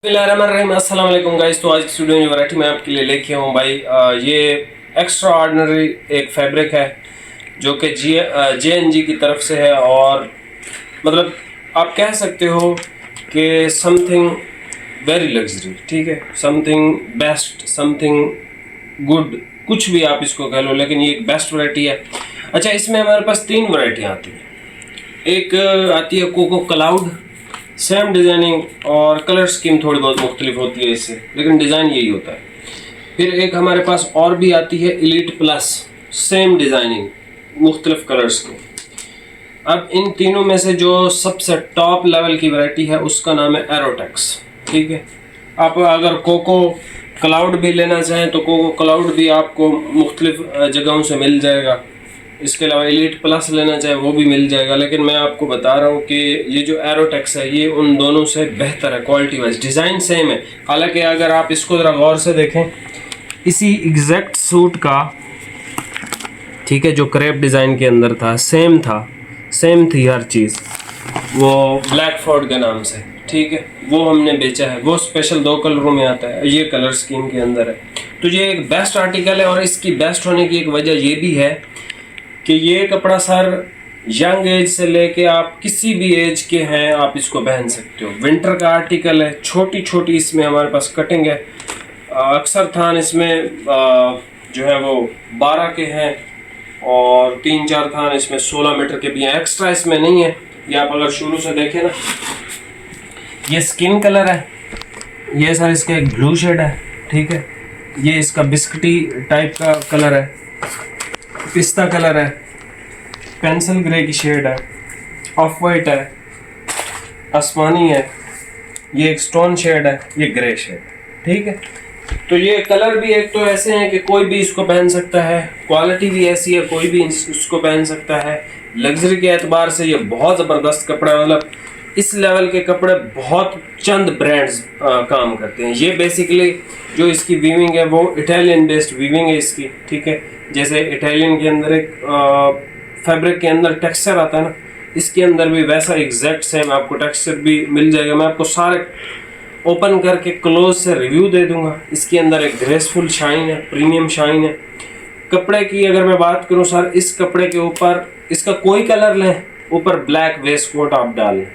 अस्सलाम वालेकुम गाइस। तो आज की वीडियो में वैरायटी मैं आपके लिए लेके हूँ भाई। ये एक्स्ट्रा ऑर्डिनरी एक फैब्रिक है जो कि JNG की तरफ से है, और मतलब आप कह सकते हो कि समथिंग वेरी लग्जरी, ठीक है, समथिंग बेस्ट, समथिंग गुड, कुछ भी आप इसको कह लो, लेकिन ये एक बेस्ट वैरायटी है। अच्छा, इसमें हमारे पास 3 वैरायटी आती है। एक आती है कोको क्लाउड, सेम डिजाइनिंग और कलर स्कीम थोड़ी बहुत मुख्तलिफ होती है इससे, लेकिन डिज़ाइन यही होता है। फिर एक हमारे पास और भी आती है इलीट प्लस, सेम डिज़ाइनिंग मुख्तलिफ कलर्स की। अब इन तीनों में से जो सबसे टॉप लेवल की वैरायटी है उसका नाम है एरोटेक्स, ठीक है। आप अगर कोको क्लाउड भी लेना चाहें तो कोको क्लाउड भी आपको मुख्तलिफ जगहों से मिल जाएगा। इसके अलावा एलीट प्लस लेना चाहे वो भी मिल जाएगा, लेकिन मैं आपको बता रहा हूँ कि ये जो एरोटेक्स है ये उन दोनों से बेहतर है क्वालिटी वाइज। डिज़ाइन सेम है, हालांकि अगर आप इसको ज़रा गौर से देखें, इसी एग्जैक्ट सूट का, ठीक है, जो क्रेप डिज़ाइन के अंदर था सेम था, सेम थी हर चीज़, वो ब्लैक फोर्ड के नाम से, ठीक है, वो हमने बेचा है। वो स्पेशल 2 कलरों में आता है, ये कलर स्कीम के अंदर है। तो ये एक बेस्ट आर्टिकल है, और इसकी बेस्ट होने की एक वजह ये भी है कि ये कपड़ा सर यंग एज से लेके आप किसी भी एज के हैं आप इसको पहन सकते हो। विंटर का आर्टिकल है, छोटी छोटी इसमें हमारे पास कटिंग है। अक्सर थान इसमें जो है वो 12 के हैं, और 3-4 थान इसमें 16 मीटर के भी हैं। एक्स्ट्रा इसमें नहीं है। ये आप अगर शुरू से देखें ना, ये स्किन कलर है, ये सर इसका एक ब्लू शेड है, ठीक है, ये इसका बिस्किटी टाइप का कलर है, पिस्ता कलर है, पेंसिल ग्रे की शेड है, ऑफ वाइट है, आसमानी है, ये एक स्टोन शेड है, ये ग्रे शेड, ठीक है। तो ये कलर भी एक तो ऐसे हैं कि कोई भी इसको पहन सकता है, क्वालिटी भी ऐसी है कोई भी इसको पहन सकता है। लग्जरी के एतबार से ये बहुत ज़बरदस्त कपड़ा है, मतलब इस लेवल के कपड़े बहुत चंद ब्रांड्स काम करते हैं। ये बेसिकली जो इसकी वीविंग है वो इटालियन बेस्ड वीविंग है इसकी, ठीक है। जैसे इटालियन के अंदर एक फैब्रिक के अंदर टेक्सचर आता है ना, इसके अंदर भी वैसा एग्जैक्ट सेम आपको टेक्सचर भी मिल जाएगा। मैं आपको सारे ओपन करके क्लोज से रिव्यू दे दूंगा। इसके अंदर एक ग्रेसफुल शाइन है, प्रीमियम शाइन है। कपड़े की अगर मैं बात करूं सर, इस कपड़े के ऊपर इसका कोई कलर लें, ऊपर ब्लैक वेस्ट कोट आप डाल लें,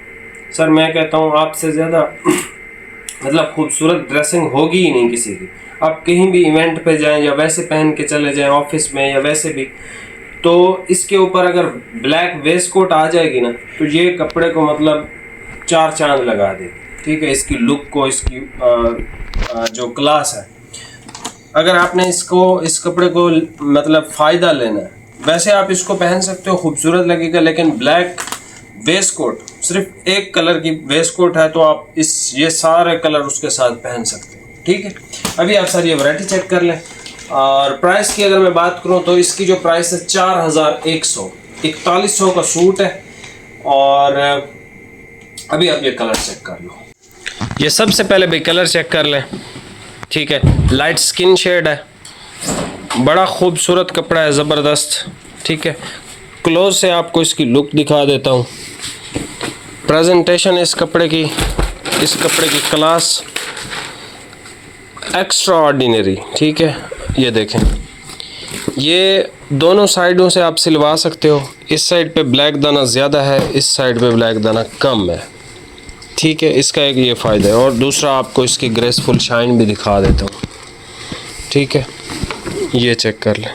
सर मैं कहता हूँ आपसे ज़्यादा मतलब खूबसूरत ड्रेसिंग होगी ही नहीं किसी की। आप कहीं भी इवेंट पे जाएं या वैसे पहन के चले जाएं ऑफिस में या वैसे भी, तो इसके ऊपर अगर ब्लैक वेस्ट कोट आ जाएगी ना, तो ये कपड़े को मतलब 4 चांद लगा दे, ठीक है, इसकी लुक को, इसकी जो क्लास है। अगर आपने इस कपड़े को मतलब फ़ायदा लेना है, वैसे आप इसको पहन सकते हो, खूबसूरत लगेगा, लेकिन ब्लैक वेस्ट कोट, सिर्फ एक कलर की वेस्ट कोट है तो आप ये सारे कलर उसके साथ पहन सकते हो, ठीक है। अभी आप सर ये वैरायटी चेक कर लें। और प्राइस की अगर मैं बात करूं तो इसकी जो प्राइस है 4100, 4100 का सूट है। और अभी आप ये कलर चेक कर लो। ये सबसे पहले भाई कलर चेक कर लें, ठीक है, लाइट स्किन शेड है, बड़ा खूबसूरत कपड़ा है, ज़बरदस्त, ठीक है। क्लोज से आपको इसकी लुक दिखा देता हूँ। प्रेजेंटेशन इस कपड़े की क्लास एक्स्ट्रा ऑर्डिनरी, ठीक है। ये देखें, ये दोनों साइडों से आप सिलवा सकते हो। इस साइड पे ब्लैक दाना ज़्यादा है, इस साइड पे ब्लैक दाना कम है, ठीक है। इसका एक ये फ़ायदा है, और दूसरा आपको इसकी ग्रेसफुल शाइन भी दिखा देता हूँ, ठीक है। ये चेक कर लें,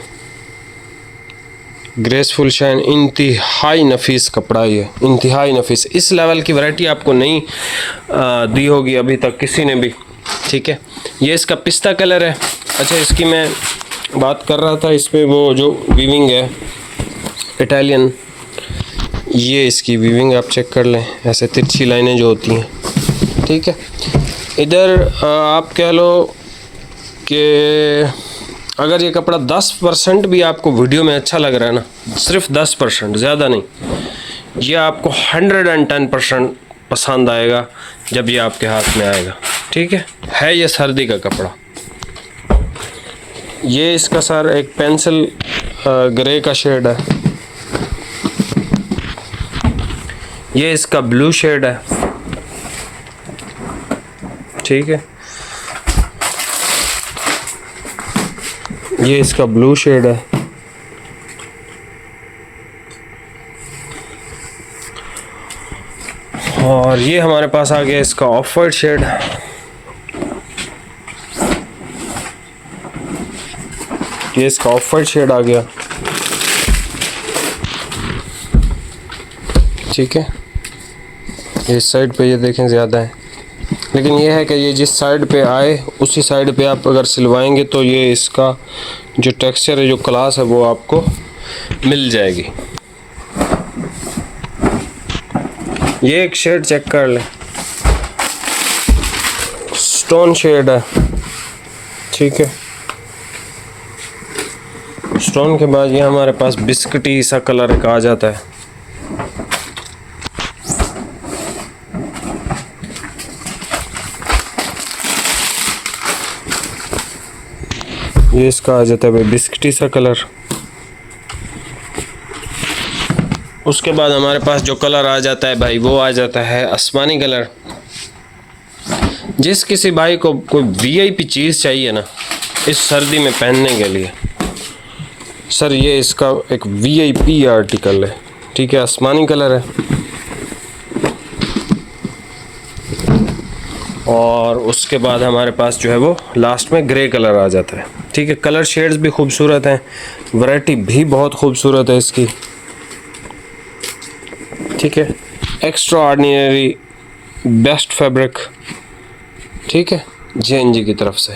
ग्रेसफुल शाइन, इंतहाई नफीस कपड़ा, ये इंतहाई नफीस। इस लेवल की वैरायटी आपको नहीं दी होगी अभी तक किसी ने भी, ठीक है। ये इसका पिस्ता कलर है। अच्छा, इसकी मैं बात कर रहा था, इस पर वो जो वीविंग है इटालियन, ये इसकी वीविंग आप चेक कर लें, ऐसे तिरछी लाइनें जो होती हैं, ठीक है। इधर आप कह लो कि अगर ये कपड़ा 10% भी आपको वीडियो में अच्छा लग रहा है ना, सिर्फ 10%, ज़्यादा नहीं, ये आपको 110% पसंद आएगा जब ये आपके हाथ में आएगा, ठीक है। ये सर्दी का कपड़ा, ये इसका सर एक पेंसिल ग्रे का शेड है, ये इसका ब्लू शेड है, ठीक है, ये इसका ब्लू शेड है। और ये हमारे पास आ गया इसका ऑफ वाइट शेड। ये इसका ऑफ वाइट शेड आ गया। ठीक है, इस साइड पे ये देखें ज़्यादा है, लेकिन ये है कि ये जिस साइड पे आए उसी साइड पे आप अगर सिलवाएंगे तो ये इसका जो टेक्सचर है, जो क्लास है, वो आपको मिल जाएगी। ये एक शेड चेक कर लें, स्टोन शेड है। ठीक है, स्टोन के बाद ये हमारे पास बिस्किटी सा कलर एक आ जाता है। ये इसका आ जाता है भाई बिस्किटी सा कलर। उसके बाद हमारे पास जो कलर आ जाता है भाई, वो आ जाता है आसमानी कलर। जिस किसी भाई को कोई वीआईपी चीज़ चाहिए ना इस सर्दी में पहनने के लिए, सर ये इसका एक वीआईपी आर्टिकल है। ठीक है, आसमानी कलर है। और उसके बाद हमारे पास जो है वो लास्ट में ग्रे कलर आ जाता है। ठीक है, कलर शेड्स भी खूबसूरत हैं, वैरायटी भी बहुत खूबसूरत है इसकी। ठीक है, एक्स्ट्रा ऑर्डिनरी बेस्ट फैब्रिक। ठीक है, JNG की तरफ से।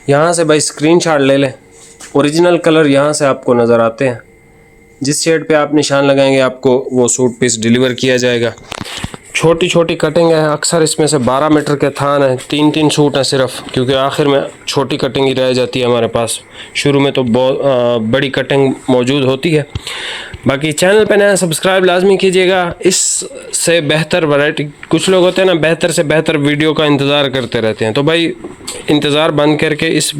यहाँ से भाई स्क्रीनशॉट ले लें, ओरिजिनल कलर यहाँ से आपको नज़र आते हैं। जिस शेड पे आप निशान लगाएंगे आपको वो सूट पीस डिलीवर किया जाएगा। छोटी छोटी कटिंग है, अक्सर इसमें से 12 मीटर के थान है, 3-3 सूट हैं सिर्फ, क्योंकि आखिर में छोटी कटिंग ही रह जाती है हमारे पास। शुरू में तो बहुत बड़ी कटिंग मौजूद होती है। बाकी चैनल पे नया सब्सक्राइब लाजमी कीजिएगा। इससे बेहतर वैरायटी, कुछ लोग होते हैं ना बेहतर से बेहतर वीडियो का इंतज़ार करते रहते हैं, तो भाई इंतज़ार बंद करके इस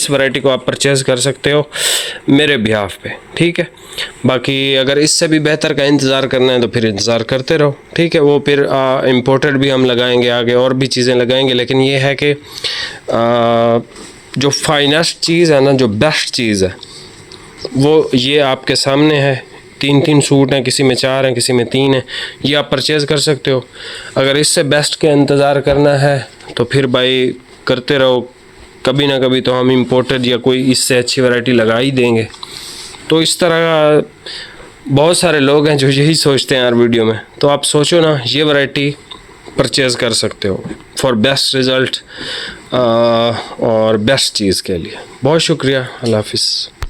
वैरायटी को आप परचेज़ कर सकते हो मेरे बिहाफ पे। ठीक है, बाकी अगर इससे भी बेहतर का इंतज़ार करना है तो फिर इंतज़ार करते रहो। ठीक है, वो फिर इम्पोर्टेड भी हम लगाएंगे, आगे और भी चीज़ें लगाएंगे, लेकिन ये है कि जो फाइनेस्ट चीज़ है ना, जो बेस्ट चीज़ है, वो ये आपके सामने है। 3-3 सूट हैं, किसी में 4 हैं, किसी में 3 हैं, ये आप परचेज़ कर सकते हो। अगर इससे बेस्ट के इंतज़ार करना है तो फिर भाई करते रहो, कभी ना कभी तो हम इम्पोर्टेड या कोई इससे अच्छी वैरायटी लगा ही देंगे। तो इस तरह बहुत सारे लोग हैं जो यही सोचते हैं यार वीडियो में, तो आप सोचो ना, ये वैरायटी परचेज़ कर सकते हो फॉर बेस्ट रिज़ल्ट और बेस्ट चीज़ के लिए। बहुत शुक्रिया, अल्लाह हाफिज़।